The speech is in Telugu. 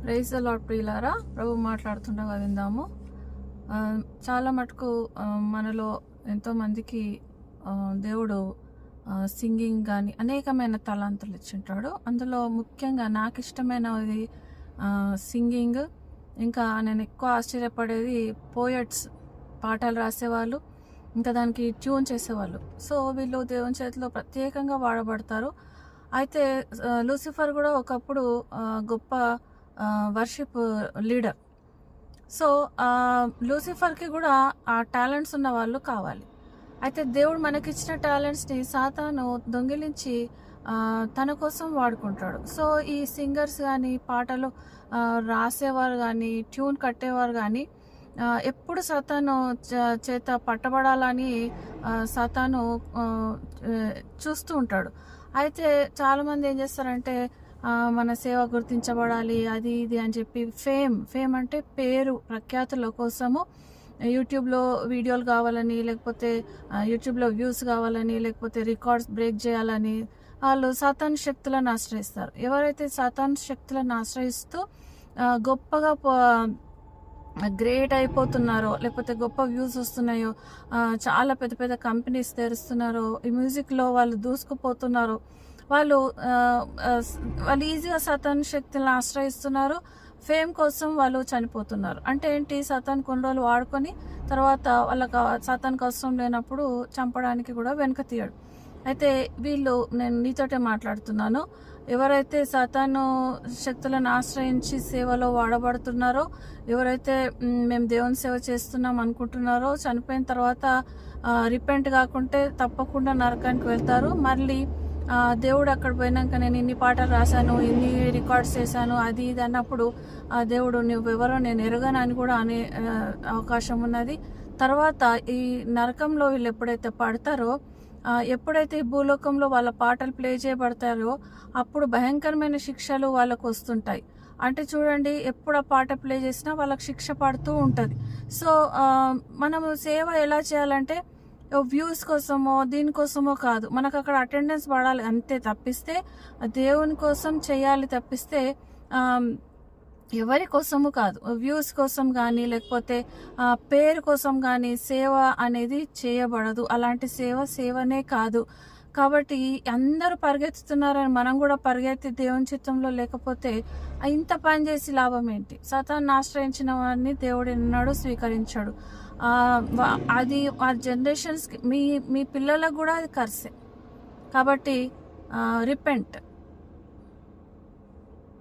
ప్రైజ్ ద లార్డ్ ప్రియులారా, ప్రభు మాట్లాడుతుండగా విందాము. చాలా మటుకు మనలో ఎంతోమందికి దేవుడు సింగింగ్ కానీ అనేకమైన తలాంతులు ఇచ్చింటాడు. అందులో ముఖ్యంగా నాకు ఇష్టమైనది సింగింగ్. ఇంకా నేను ఎక్కువ ఆశ్చర్యపడేది పోయట్స్, పాటలు రాసేవాళ్ళు, ఇంకా దానికి ట్యూన్ చేసేవాళ్ళు. సో వీళ్ళు దేవుని చేతిలో ప్రత్యేకంగా వాడబడతారు. అయితే లూసిఫర్ కూడా ఒకప్పుడు గొప్ప వర్షిప్ లీడర్. సో లూసిఫర్కి కూడా ఆ టాలెంట్స్ ఉన్న వాళ్ళు కావాలి. అయితే దేవుడు మనకిచ్చిన టాలెంట్స్ని సాతాను దొంగిలించి తన కోసం వాడుకుంటాడు. సో ఈ సింగర్స్ కానీ, పాటలు రాసేవారు కానీ, ట్యూన్ కట్టేవారు కానీ ఎప్పుడు సాతాను చేత పట్టబడాలని సాతాను చూస్తూ ఉంటాడు. అయితే చాలామంది ఏం చేస్తారంటే మన సేవ గుర్తించబడాలి, అది ఇది అని చెప్పి ఫేమ్ అంటే పేరు ప్రఖ్యాతుల కోసము యూట్యూబ్లో వీడియోలు కావాలని, లేకపోతే యూట్యూబ్లో వ్యూస్ కావాలని, లేకపోతే రికార్డ్స్ బ్రేక్ చేయాలని వాళ్ళు సాతాను శక్తులను ఆశ్రయిస్తారు. ఎవరైతే సాతాను శక్తులను ఆశ్రయిస్తూ గొప్పగా గ్రేట్ అయిపోతున్నారో, లేకపోతే గొప్ప వ్యూస్ వస్తున్నాయో, చాలా పెద్ద పెద్ద కంపెనీస్ తెరుస్తున్నారో, ఈ మ్యూజిక్లో వాళ్ళు దూసుకుపోతున్నారో, వాళ్ళు ఈజీగా సాతాను శక్తులను ఆశ్రయిస్తున్నారు. ఫేమ్ కోసం వాళ్ళు చనిపోతున్నారు. అంటే ఏంటి, సాతాను కొన్ని రోజులు వాడుకొని తర్వాత వాళ్ళకి సాతానికి అవసరం లేనప్పుడు చంపడానికి కూడా వెనక తీయడు. అయితే నేను నీతోటే మాట్లాడుతున్నాను. ఎవరైతే సాతాను శక్తులను ఆశ్రయించి సేవలో వాడబడుతున్నారో, ఎవరైతే మేము దేవుని సేవ చేస్తున్నాం అనుకుంటున్నారో, చనిపోయిన తర్వాత రిపెంట్ కాకుంటే తప్పకుండా నరకానికి వెళ్తారు. మళ్ళీ దేవుడు అక్కడ పోయినాక నేను ఇన్ని పాటలు రాశాను, ఇన్ని రికార్డ్స్ చేశాను, అది ఇది అన్నప్పుడు దేవుడు నువ్వెవరో నేను ఎరగను అని కూడా అనే అవకాశం ఉన్నది. తర్వాత ఈ నరకంలో వీళ్ళు ఎప్పుడైతే పడతారో, ఎప్పుడైతే ఈ భూలోకంలో వాళ్ళ పాటలు ప్లే చేయబడతారో అప్పుడు భయంకరమైన శిక్షలు వాళ్ళకు వస్తుంటాయి. అంటే చూడండి, ఎప్పుడు ఆ పాట ప్లే చేసినా వాళ్ళకి శిక్ష పడుతూ ఉంటుంది. సో మనము సేవ ఎలా చేయాలంటే వ్యూస్ కోసమో దీనికోసమో కాదు, మనకు అక్కడ అటెండెన్స్ పడాలి అంతే తప్పిస్తే, దేవుని కోసం చేయాలి తప్పిస్తే ఎవరి కోసము కాదు. వ్యూస్ కోసం కానీ, లేకపోతే పేరు కోసం కానీ సేవ అనేది చేయబడదు. అలాంటి సేవనే కాదు. కాబట్టి అందరూ పరిగెత్తుతున్నారని మనం కూడా పరిగెత్తి దేవుని చిత్తంలో లేకపోతే ఇంత పని చేసి లాభం ఏంటి? సాతాన్ని ఆశ్రయించిన వారిని దేవుడు ఎన్నడూ స్వీకరించాడు. అది ఆ జనరేషన్స్కి, మీ పిల్లలకు కూడా అది కర్సే. కాబట్టి రిపెంట్.